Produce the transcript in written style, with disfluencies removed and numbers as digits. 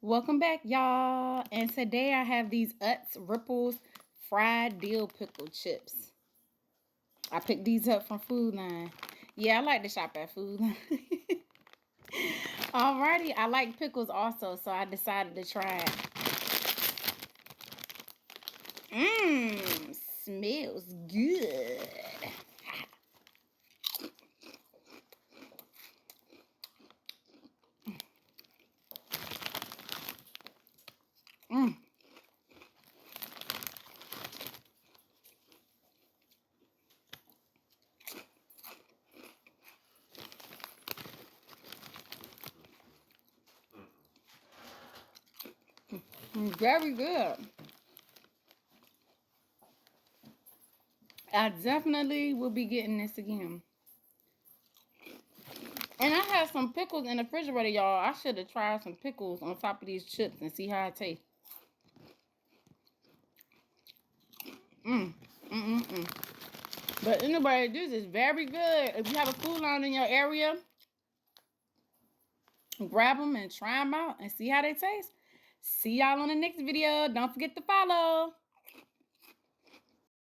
Welcome back, y'all. And today I have these Utz fried dill pickle chips. I picked these up from Food Line. Yeah, I like to shop at Food Line. Alrighty, I like pickles also, so I decided to try it. Smells good. Very good. I definitely will be getting this again. And I have some pickles in the refrigerator, y'all. I should have tried some pickles on top of these chips and see how it tastes. But anyway, this is very good. If you have a Food Line in your area, grab them and try them out and see how they taste. See y'all on the next video. Don't forget to follow.